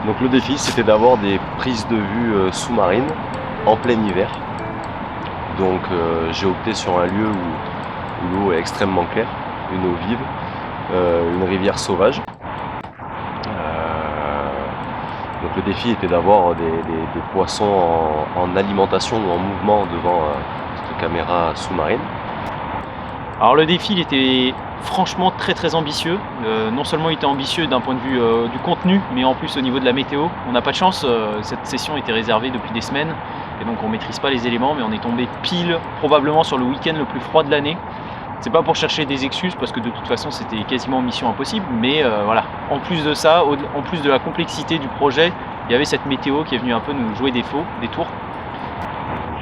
Donc le défi, c'était d'avoir des prises de vue sous-marines en plein hiver. Donc j'ai opté sur un lieu où l'eau est extrêmement claire, une eau vive, une rivière sauvage. Donc le défi était d'avoir des poissons en alimentation ou en mouvement devant cette caméra sous-marine. Alors le défi, il était franchement très ambitieux. Non seulement il était ambitieux d'un point de vue du contenu, mais en plus au niveau de la météo. On n'a pas de chance, cette session était réservée depuis des semaines, et donc on maîtrise pas les éléments, mais on est tombé pile, probablement sur le week-end le plus froid de l'année. C'est pas pour chercher des excuses, parce que de toute façon c'était quasiment mission impossible, mais voilà. En plus de ça, en plus de la complexité du projet, il y avait cette météo qui est venue un peu nous jouer des tours.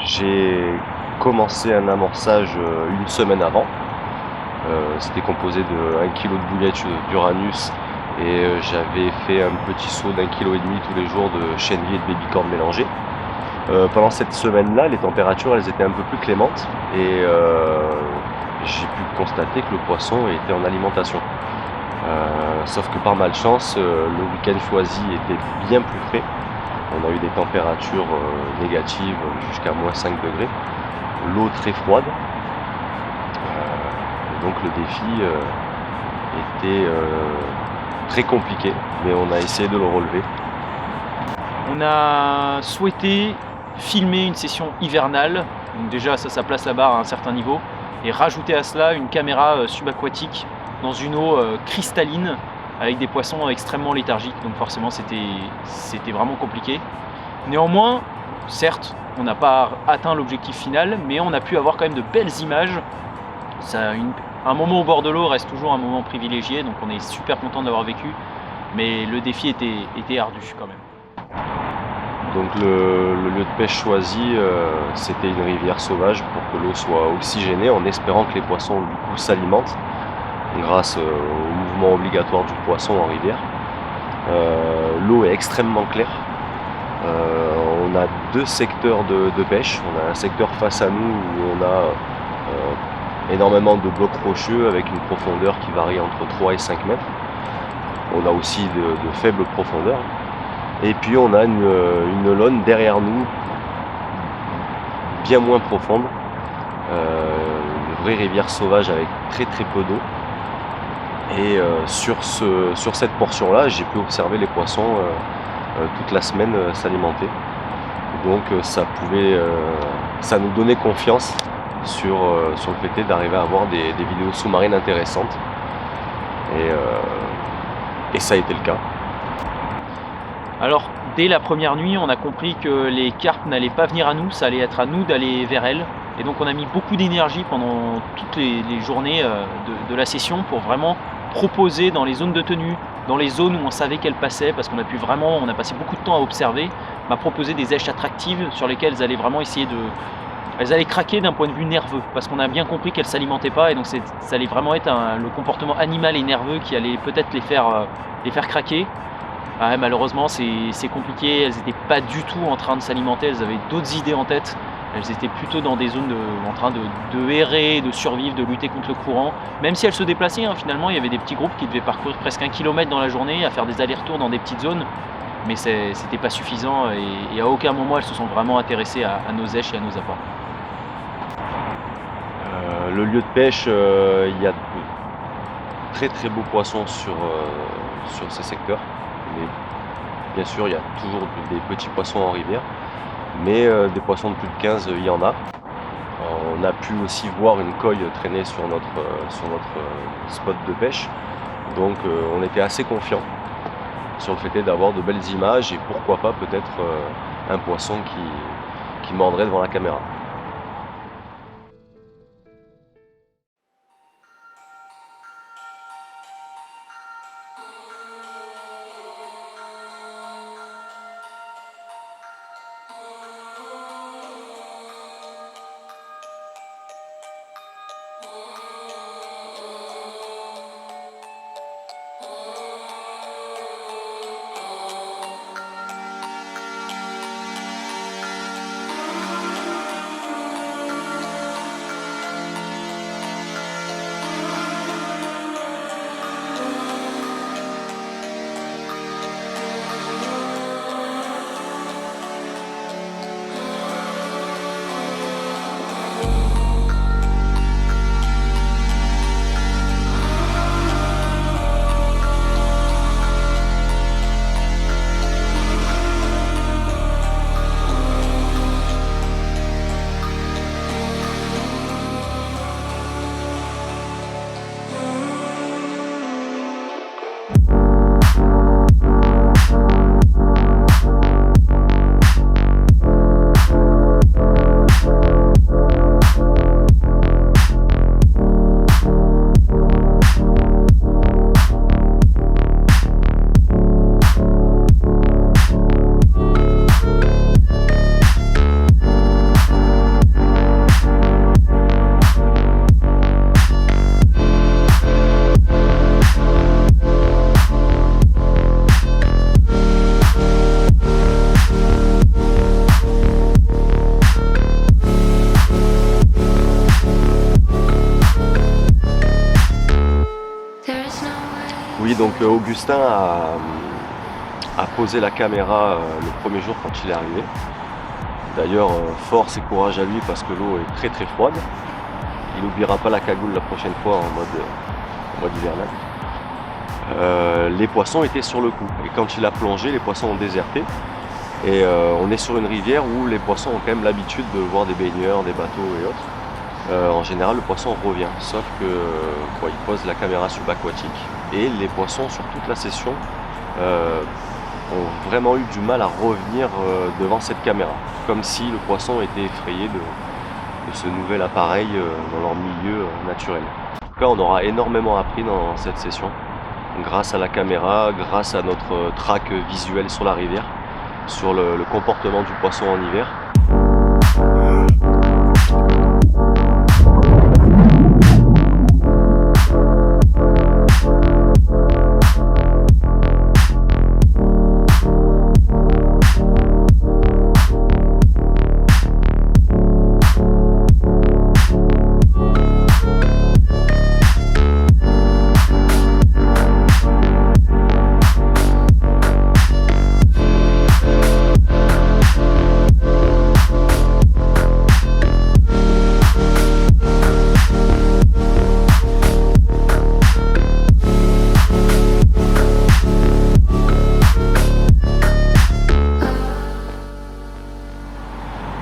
J'ai commencé un amorçage une semaine avant. C'était composé de 1 kg de boulettes d'Uranus et j'avais fait un petit saut d'1,5 kg tous les jours de chenille et de babycorn mélangés. Pendant cette semaine-là, les températures elles étaient un peu plus clémentes et j'ai pu constater que le poisson était en alimentation. Sauf que par malchance, le week-end choisi était bien plus frais. On a eu des températures négatives jusqu'à -5 degrés, l'eau très froide. Donc le défi était très compliqué, mais on a essayé de le relever. On a souhaité filmer une session hivernale, donc déjà ça place la barre à un certain niveau, et rajouter à cela une caméra subaquatique dans une eau cristalline avec des poissons extrêmement léthargiques, donc forcément c'était vraiment compliqué. Néanmoins, certes, on n'a pas atteint l'objectif final, mais on a pu avoir quand même de belles images. Un moment au bord de l'eau reste toujours un moment privilégié, donc on est super content d'avoir vécu, mais le défi était ardu quand même. Donc le lieu de pêche choisi, c'était une rivière sauvage pour que l'eau soit oxygénée, en espérant que les poissons du coup s'alimentent grâce au mouvement obligatoire du poisson en rivière. L'eau est extrêmement claire. On a 2 secteurs de pêche. On a un secteur face à nous où on a énormément de blocs rocheux avec une profondeur qui varie entre 3 et 5 mètres. On a aussi de faibles profondeurs. Et puis on a une laune derrière nous, bien moins profonde, une vraie rivière sauvage avec très peu d'eau. Et sur cette portion-là, j'ai pu observer les poissons toute la semaine s'alimenter. Donc ça nous donnait confiance sur le fait d'arriver à avoir des vidéos sous-marines intéressantes. Et ça a été le cas. Alors, dès la première nuit, on a compris que les carpes n'allaient pas venir à nous, ça allait être à nous d'aller vers elles. Et donc on a mis beaucoup d'énergie pendant toutes les journées de la session pour vraiment proposer dans les zones de tenue, dans les zones où on savait qu'elles passaient, parce qu'on a passé beaucoup de temps à observer, à proposer des èches attractives sur lesquelles elles allaient vraiment elles allaient craquer d'un point de vue nerveux, parce qu'on a bien compris qu'elles s'alimentaient pas, et donc ça allait vraiment être le comportement animal et nerveux qui allait peut-être les faire craquer. Ouais, malheureusement, c'est compliqué. Elles n'étaient pas du tout en train de s'alimenter. Elles avaient d'autres idées en tête. Elles étaient plutôt dans des zones en train de errer, de survivre, de lutter contre le courant. Même si elles se déplaçaient, hein, finalement, il y avait des petits groupes qui devaient parcourir presque 1 kilomètre dans la journée, à faire des allers-retours dans des petites zones. Mais c'était pas suffisant, et à aucun moment elles se sont vraiment intéressées à nos èches et à nos apports. Le lieu de pêche, il y a de très beaux poissons sur ces secteurs. Mais bien sûr, il y a toujours des petits poissons en rivière, mais des poissons de plus de 15, il y en a. On a pu aussi voir une coille traîner sur notre spot de pêche, donc on était assez confiants sur le fait d'avoir de belles images et pourquoi pas peut-être un poisson qui mordrait devant la caméra. Oui, donc Augustin a posé la caméra le premier jour quand il est arrivé. D'ailleurs, force et courage à lui parce que l'eau est très très froide. Il n'oubliera pas la cagoule la prochaine fois en mode hivernal. Les poissons étaient sur le coup. Et quand il a plongé, les poissons ont déserté. Et on est sur une rivière où les poissons ont quand même l'habitude de voir des baigneurs, des bateaux et autres. En général, le poisson revient, sauf que il pose la caméra subaquatique. Et les poissons, sur toute la session, ont vraiment eu du mal à revenir devant cette caméra. Comme si le poisson était effrayé de ce nouvel appareil dans leur milieu naturel. En tout cas, on aura énormément appris dans cette session, grâce à la caméra, grâce à notre track visuel sur la rivière, sur le comportement du poisson en hiver.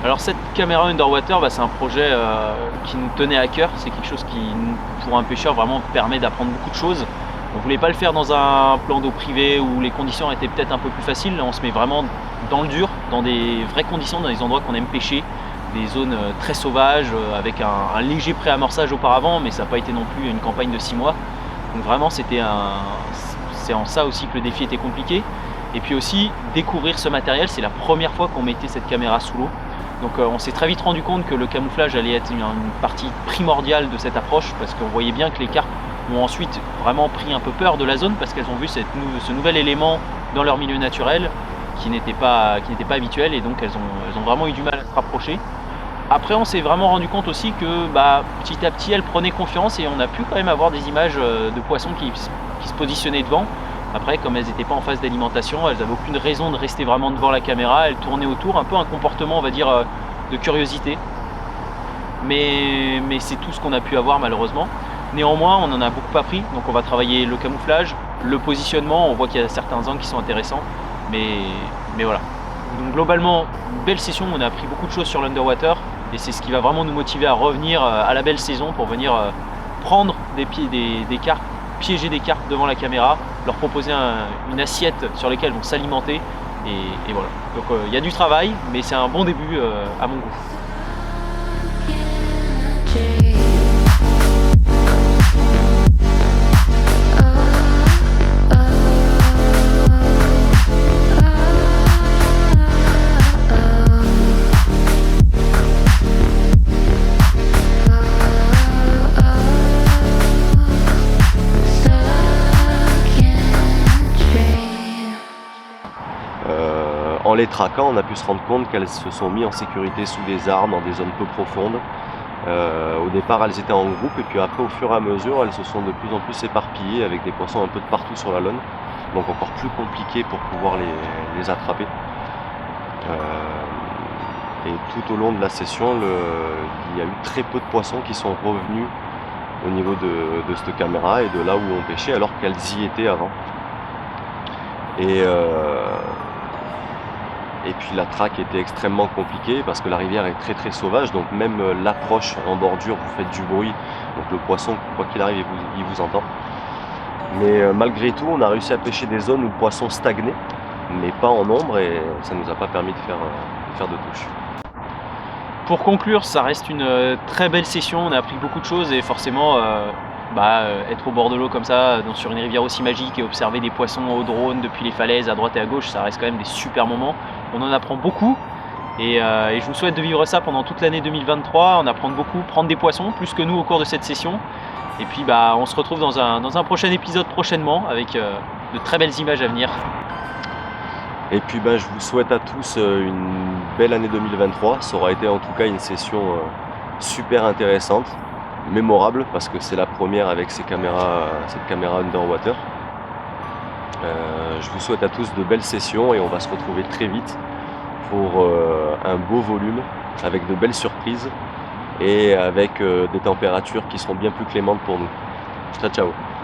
Alors cette caméra underwater, c'est un projet qui nous tenait à cœur, c'est quelque chose qui, pour un pêcheur, vraiment permet d'apprendre beaucoup de choses. On ne voulait pas le faire dans un plan d'eau privé où les conditions étaient peut-être un peu plus faciles. Là, on se met vraiment dans le dur, dans des vraies conditions, dans des endroits qu'on aime pêcher, des zones très sauvages, avec un léger préamorçage auparavant, mais ça n'a pas été non plus une campagne de 6 mois. Donc vraiment, c'est en ça aussi que le défi était compliqué. Et puis aussi, découvrir ce matériel, c'est la première fois qu'on mettait cette caméra sous l'eau. Donc on s'est très vite rendu compte que le camouflage allait être une partie primordiale de cette approche, parce qu'on voyait bien que les carpes ont ensuite vraiment pris un peu peur de la zone, parce qu'elles ont vu ce nouvel élément dans leur milieu naturel qui n'était pas habituel, et donc elles ont vraiment eu du mal à se rapprocher. Après, on s'est vraiment rendu compte aussi que petit à petit elles prenaient confiance, et on a pu quand même avoir des images de poissons qui se positionnaient devant. Après, comme elles n'étaient pas en phase d'alimentation, elles n'avaient aucune raison de rester vraiment devant la caméra, elles tournaient autour, un peu un comportement, on va dire, de curiosité. Mais c'est tout ce qu'on a pu avoir malheureusement. Néanmoins, on en a beaucoup appris, donc on va travailler le camouflage, le positionnement, on voit qu'il y a certains angles qui sont intéressants, mais voilà. Donc globalement, une belle session, on a appris beaucoup de choses sur l'underwater, et c'est ce qui va vraiment nous motiver à revenir à la belle saison pour venir prendre des carpes, piéger des carpes devant la caméra, leur proposer une assiette sur laquelle vont s'alimenter, et voilà. Donc il y a du travail, mais c'est un bon début à mon goût. En les traquant, on a pu se rendre compte qu'elles se sont mises en sécurité sous des arbres, dans des zones peu profondes. Au départ, elles étaient en groupe, et puis après, au fur et à mesure, elles se sont de plus en plus éparpillées, avec des poissons un peu de partout sur la laune, donc encore plus compliqué pour pouvoir les attraper. Et tout au long de la session, il y a eu très peu de poissons qui sont revenus au niveau de cette caméra et de là où on pêchait, alors qu'elles y étaient avant. Et puis la traque était extrêmement compliquée parce que la rivière est très très sauvage, donc même l'approche en bordure, vous faites du bruit, donc le poisson, quoi qu'il arrive, il vous entend. Mais malgré tout, on a réussi à pêcher des zones où le poisson stagnait, mais pas en nombre, et ça nous a pas permis de faire de touches. Pour conclure, ça reste une très belle session, on a appris beaucoup de choses, et forcément être au bord de l'eau comme ça, sur une rivière aussi magique, et observer des poissons au drone depuis les falaises à droite et à gauche, ça reste quand même des super moments. On en apprend beaucoup, et je vous souhaite de vivre ça pendant toute l'année 2023, en apprendre beaucoup, prendre des poissons, plus que nous au cours de cette session. Et puis on se retrouve dans un prochain épisode prochainement, avec de très belles images à venir. Et puis je vous souhaite à tous une belle année 2023. Ça aura été en tout cas une session super intéressante, mémorable, parce que c'est la première avec cette caméra underwater. Je vous souhaite à tous de belles sessions et on va se retrouver très vite pour un beau volume avec de belles surprises et avec des températures qui seront bien plus clémentes pour nous. Ciao, ciao.